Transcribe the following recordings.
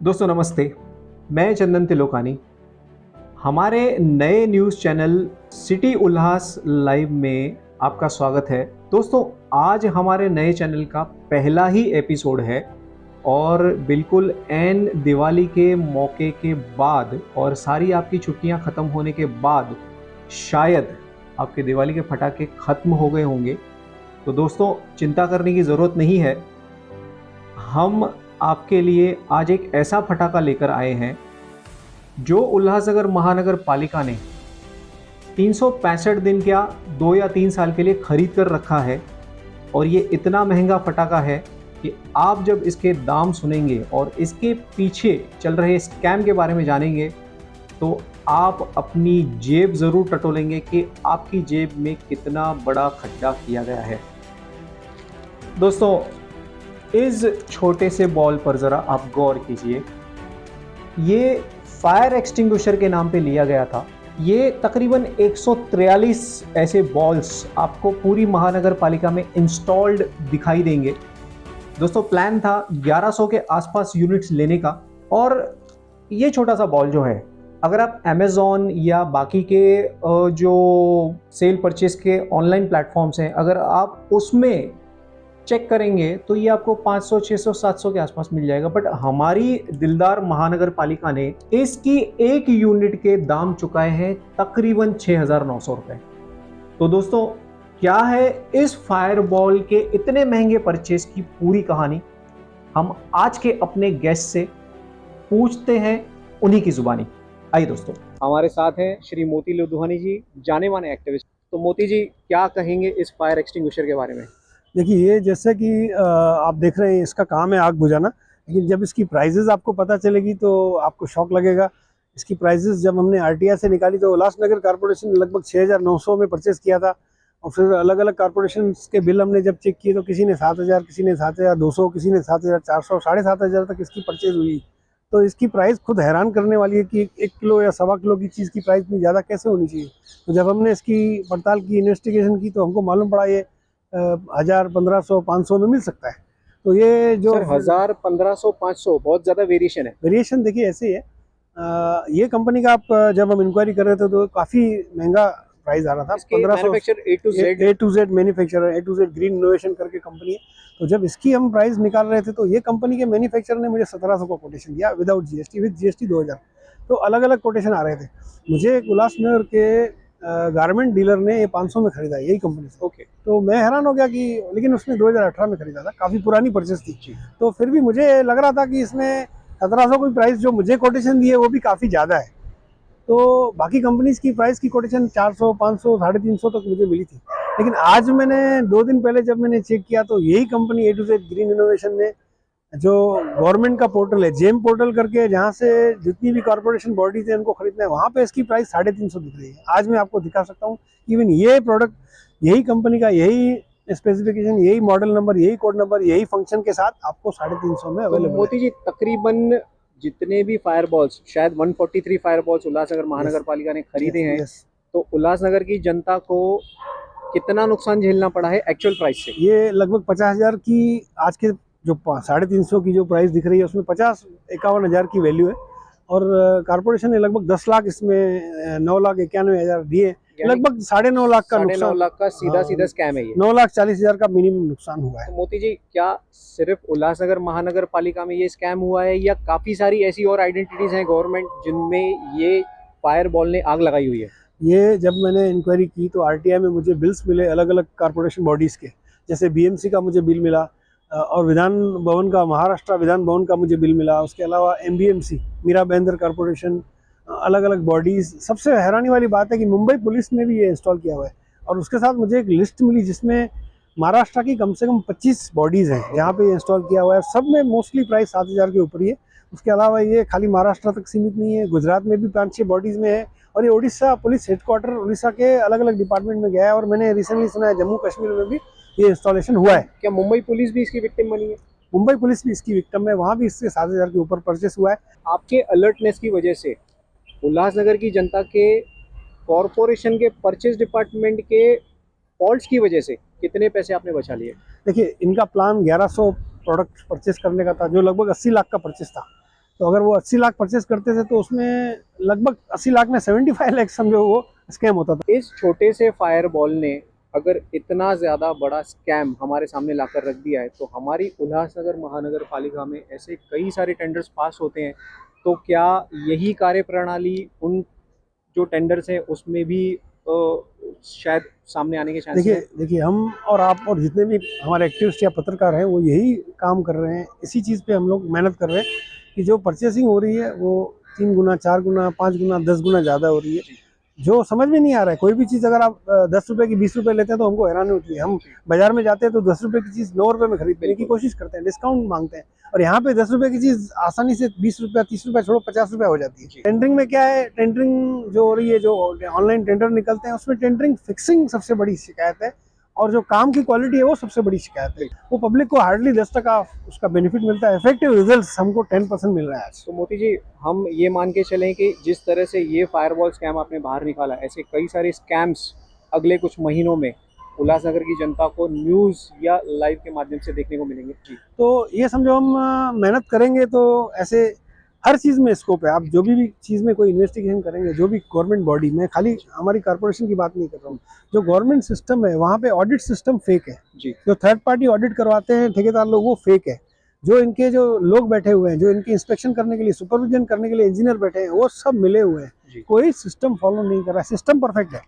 दोस्तों नमस्ते, मैं चंदन तिलोकानी। हमारे नए न्यूज़ चैनल सिटी उल्लास लाइव में आपका स्वागत है। दोस्तों आज हमारे नए चैनल का पहला ही एपिसोड है और बिल्कुल ऐन दिवाली के मौके के बाद और सारी आपकी छुट्टियां ख़त्म होने के बाद शायद आपके दिवाली के पटाखे ख़त्म हो गए होंगे। तो दोस्तों चिंता करने की ज़रूरत नहीं है। हम आपके लिए आज एक ऐसा पटाखा लेकर आए हैं जो उल्लासनगर महानगर पालिका ने 365 दिन क्या 2 या 3 साल के लिए खरीद कर रखा है। और ये इतना महंगा पटाखा है कि आप जब इसके दाम सुनेंगे और इसके पीछे चल रहे स्कैम के बारे में जानेंगे तो आप अपनी जेब ज़रूर टटोलेंगे कि आपकी जेब में कितना बड़ा खड्डा किया गया है। दोस्तों इस छोटे से बॉल पर ज़रा आप गौर कीजिए। ये फायर एक्सटिंग्विशर के नाम पे लिया गया था। ये तकरीबन 143 ऐसे बॉल्स आपको पूरी महानगर पालिका में इंस्टॉल्ड दिखाई देंगे। दोस्तों प्लान था 1100 के आसपास यूनिट्स लेने का। और ये छोटा सा बॉल जो है, अगर आप अमेज़ॉन या बाकी के जो सेल परचेज के ऑनलाइन प्लेटफॉर्म्स हैं, अगर आप उसमें चेक करेंगे तो ये आपको 500, 600, 700 के आसपास मिल जाएगा। बट हमारी दिलदार महानगर पालिका ने इसकी एक यूनिट के दाम चुकाए हैं तकरीबन 6,900 रुपए। तो दोस्तों क्या है इस फायरबॉल के इतने महंगे परचेज की पूरी कहानी, हम आज के अपने गेस्ट से पूछते हैं उन्हीं की जुबानी। आइए दोस्तों, हमारे साथ हैं श्री मोती लोधवानी जी, जाने माने एक्टिविस्ट। तो मोती जी क्या कहेंगे इस फायर एक्सटिंग्विशर के बारे में? देखिए, ये जैसे कि आप देख रहे हैं, इसका काम है आग बुझाना। लेकिन जब इसकी प्राइजेज़ आपको पता चलेगी तो आपको शौक लगेगा। इसकी प्राइजेज़ जब हमने आरटीआई से निकाली तो उल्लासनगर कॉर्पोरेशन ने लगभग 6,900 में परचेज़ किया था। और फिर अलग अलग कॉर्पोरेशन के बिल हमने जब चेक किए तो किसी ने 7,000, किसी ने 7,200, किसी ने 7,400, 7,500 तक इसकी परचेज़ हुई। तो इसकी प्राइस खुद हैरान करने वाली है कि 1 किलो या सवा किलो की चीज़ की प्राइस इतनी ज़्यादा कैसे होनी चाहिए। तो जब हमने इसकी पड़ताल की, इन्वेस्टिगेशन की, तो हमको मालूम पड़ा ये 1000, 1500, 500 में मिल सकता है। तो ये जो 1000, 1500, 500 बहुत ज़्यादा वेरिएशन है। वेरिएशन देखिए ऐसे ही है। ये कंपनी का आप जब हम इंक्वायरी कर रहे थे तो काफ़ी महंगा प्राइस आ रहा था। 1500 A to Z manufacturer, A to Z green innovation करके कंपनी है। तो जब इसकी हम प्राइस निकाल रहे थे तो ये कंपनी के मैन्युफैक्चरर ने मुझे 1700 का कोटेशन दिया विदाउट जीएसटी, विद जीएसटी 2000। तो अलग अलग कोटेशन आ रहे थे। मुझे उल्लासनगर के गारमेंट डीलर ने ये 500 में खरीदा, यही कंपनी से। ओके। तो मैं हैरान हो गया कि लेकिन उसने 2018 में खरीदा था, काफ़ी पुरानी परचेस थी। तो फिर भी मुझे लग रहा था कि इसमें 1700 की प्राइस जो मुझे कोटेशन दी है वो भी काफ़ी ज़्यादा है। तो बाकी कंपनीज की प्राइस की कोटेशन 400, 500, 350 तक मुझे मिली थी। लेकिन आज मैंने 2 दिन पहले जब मैंने चेक किया तो यही company A to Z green innovation ने जो गवर्नमेंट का पोर्टल है जेम पोर्टल करके, जहाँ से जितनी भी कॉर्पोरेशन बॉडीज है उनको खरीदना है, वहाँ पे इसकी प्राइस 350 दिख रही है। आज मैं आपको दिखा सकता हूँ। इवन ये प्रोडक्ट यही कंपनी का, यही स्पेसिफिकेशन, यही मॉडल नंबर, यही कोड नंबर, यही फंक्शन के साथ आपको 350 में अवेलेबल है। मोती जी तकरीबन जितने भी फायर बॉल्स, शायद 143 फायर बॉल्स उल्लासनगर महानगर पालिका ने खरीदे हैं। तो उल्लासनगर की जनता को कितना नुकसान झेलना पड़ा है एक्चुअल प्राइस से? ये लगभग 50,000 की आज के जो 350 की जो प्राइस दिख रही है उसमें 50-51,000 की वैल्यू है। और कॉर्पोरेशन ने लगभग 10 लाख इसमें 9,91,000 दिए। लगभग 9.5 लाख का नुकसान। 9.5 लाख का सीधा स्कैम है ये। 9,40,000 का मिनिमम नुकसान हुआ है। तो मोती जी क्या सिर्फ उल्लासनगर महानगर पालिका में ये स्कैम हुआ है या काफी सारी ऐसी और आइडेंटिटीज हैं गवर्नमेंट जिनमें ये फायर बॉल ने आग लगाई हुई है? ये जब मैंने इंक्वायरी की तो आरटीआई में मुझे बिल्स मिले अलग अलग कॉर्पोरेशन बॉडीज़ के। जैसे बीएमसी का मुझे बिल मिला और विधान भवन का, महाराष्ट्र विधान भवन का मुझे बिल मिला। उसके अलावा एमबीएमसी, मीरा बेंदर कॉर्पोरेशन, अलग अलग बॉडीज़। सबसे हैरानी वाली बात है कि मुंबई पुलिस ने भी ये इंस्टॉल किया हुआ है। और उसके साथ मुझे एक लिस्ट मिली जिसमें महाराष्ट्र की कम से कम 25 बॉडीज़ हैं जहाँ पे ये इंस्टॉल किया हुआ है। सब में मोस्टली प्राइस 7,000 के ऊपर ही है। उसके अलावा ये खाली महाराष्ट्र तक सीमित नहीं है, गुजरात में भी 5-6 बॉडीज़ में है। और ये उड़ीसा पुलिस हेडक्वार्टर, उड़ीसा के अलग अलग डिपार्टमेंट में गया है। और मैंने रिसेंटली सुना है जम्मू कश्मीर में भी ये इंस्टॉलेशन हुआ है। क्या मुंबई पुलिस भी इसकी विक्टिम बनी है? मुंबई पुलिस भी इसकी विक्टिम है, वहाँ भी इससे 7,000 के ऊपर परचेस हुआ है। आपके अलर्टनेस की वजह से उल्लासनगर की जनता के कॉरपोरेशन के परचेज डिपार्टमेंट के फॉल्ट्स की वजह से कितने पैसे आपने बचा लिए? देखिए, इनका प्लान 1100 प्रोडक्ट परचेस करने का था जो लगभग 80 लाख का परचेस था। तो अगर वो 80 लाख परचेस करते थे तो उसमें लगभग 80 लाख में 75 लाख समझो वो स्कैम होता था। इस छोटे से फायर बॉल ने अगर इतना ज़्यादा बड़ा स्कैम हमारे सामने लाकर रख दिया है, तो हमारी उल्लासनगर महानगर पालिका में ऐसे कई सारे टेंडर्स पास होते हैं, तो क्या यही कार्यप्रणाली उन जो टेंडर्स हैं उसमें भी शायद सामने आने के चांसेस हैं? देखिए हम और आप और जितने भी हमारे एक्टिविस्ट या पत्रकार हैं वो यही काम कर रहे हैं, इसी चीज़ पे हम लोग मेहनत कर रहे हैं कि जो परचेसिंग हो रही है वो 3 गुना, 4 गुना, 5 गुना, 10 गुना ज़्यादा हो रही है। जो समझ में नहीं आ रहा है, कोई भी चीज़ अगर आप 10 रुपए की 20 रुपए लेते हैं तो हमको हैरानी होती है। हम बाजार में जाते हैं तो 10 रुपए की चीज़ 9 रुपए में खरीदने की कोशिश करते हैं, डिस्काउंट मांगते हैं, और यहाँ पे 10 रुपए की चीज़ आसानी से 20 रुपया, 30 रुपया छोड़ो 50 रुपया हो जाती है। टेंडरिंग में क्या है, टेंडरिंग जो हो रही है, जो ऑनलाइन टेंडर निकलते हैं उसमें टेंडरिंग फिक्सिंग सबसे बड़ी शिकायत है, और जो काम की क्वालिटी है वो सबसे बड़ी शिकायत है। वो पब्लिक को हार्डली 10% उसका बेनिफिट मिलता है, इफेक्टिव रिजल्ट्स हमको 10% मिल रहा है आज। तो मोती जी, हम ये मान के चलें कि जिस तरह से ये फायरवॉल स्कैम आपने बाहर निकाला, ऐसे कई सारे स्कैम्स अगले कुछ महीनों में उल्लासनगर की जनता को न्यूज़ या लाइव के माध्यम से देखने को मिलेंगे जी। तो ये समझो हम मेहनत करेंगे तो ऐसे हर चीज़ में स्कोप है। आप जो भी चीज़ में कोई इन्वेस्टिगेशन करेंगे, जो भी गवर्नमेंट बॉडी में, खाली हमारी कॉर्पोरेशन की बात नहीं कर रहा हूँ, जो गवर्नमेंट सिस्टम है वहाँ पे ऑडिट सिस्टम फेक है जी। जो थर्ड पार्टी ऑडिट करवाते हैं ठेकेदार लोग, वो फेक है। जो इनके जो लोग बैठे हुए हैं, जो इनकी इंस्पेक्शन करने के लिए, सुपरविजन करने के लिए इंजीनियर बैठे हैं, वो सब मिले हुए हैं। कोई सिस्टम फॉलो नहीं कर रहा है। सिस्टम परफेक्ट है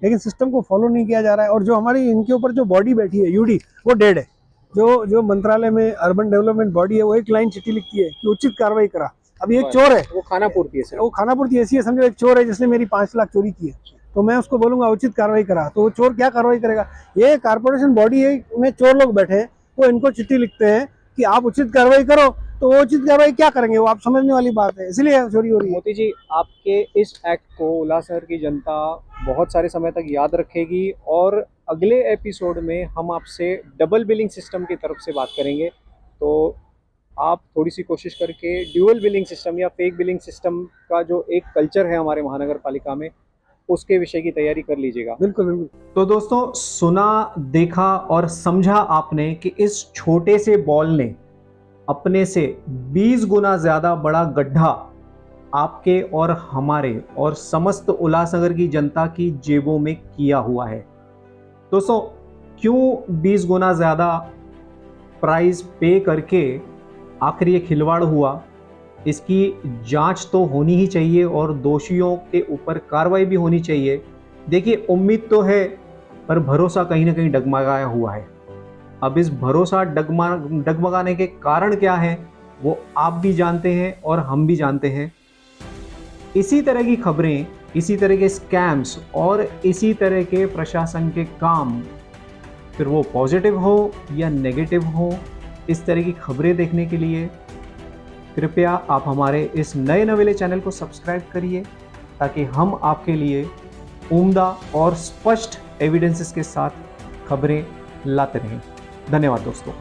लेकिन सिस्टम को फॉलो नहीं किया जा रहा है। और जो हमारी इनके ऊपर जो बॉडी बैठी है यूडी, वो डेड है। जो मंत्रालय में अर्बन डेवलपमेंट बॉडी है वो एक लाइन चिट्ठी लिखती है कि उचित कार्रवाई करा। अभी एक चोर है, वो खानापुर की है, वो खानापुर की ऐसी है, समझो एक चोर है जिसने मेरी 5 लाख चोरी की है, तो मैं उसको बोलूंगा उचित कार्रवाई करा, तो वो चोर क्या कार्रवाई करेगा? ये कारपोरेशन बॉडी है में चोर लोग बैठे हैं, वो इनको चिट्ठी लिखते हैं कि आप उचित कार्रवाई करो, तो वो उचित कार्रवाई क्या करेंगे? वो आप समझने वाली बात है, इसलिए चोरी हो रही है। मोती जी, आपके इस एक्ट को उल्लासनगर की जनता बहुत सारे समय तक याद रखेगी, और अगले एपिसोड में हम आपसे डबल बिलिंग सिस्टम की तरफ से बात करेंगे। तो आप थोड़ी सी कोशिश करके ड्यूअल बिलिंग सिस्टम या फेक बिलिंग सिस्टम का जो एक कल्चर है हमारे महानगर पालिका में, उसके विषय की तैयारी कर लीजिएगा। बिल्कुल बिल्कुल। तो दोस्तों, सुना, देखा और समझा आपने कि इस छोटे से बॉल ने अपने से 20 गुना ज़्यादा बड़ा गड्ढा आपके और हमारे और समस्त उल्लासनगर की जनता की जेबों में किया हुआ है। दोस्तों, क्यों 20 गुना ज़्यादा प्राइस पे करके आखिर ये खिलवाड़ हुआ, इसकी जांच तो होनी ही चाहिए और दोषियों के ऊपर कार्रवाई भी होनी चाहिए। देखिए, उम्मीद तो है पर भरोसा कहीं ना कहीं डगमगाया हुआ है। अब इस भरोसा डगमगाने के कारण क्या है वो आप भी जानते हैं और हम भी जानते हैं। इसी तरह की खबरें, इसी तरह के स्कैम्स और इसी तरह के प्रशासन के काम, फिर वो पॉजिटिव हो या नेगेटिव हो, इस तरह की खबरें देखने के लिए कृपया आप हमारे इस नए नवेले चैनल को सब्सक्राइब करिए, ताकि हम आपके लिए उम्दा और स्पष्ट एविडेंसेस के साथ खबरें लाते रहें। धन्यवाद दोस्तों।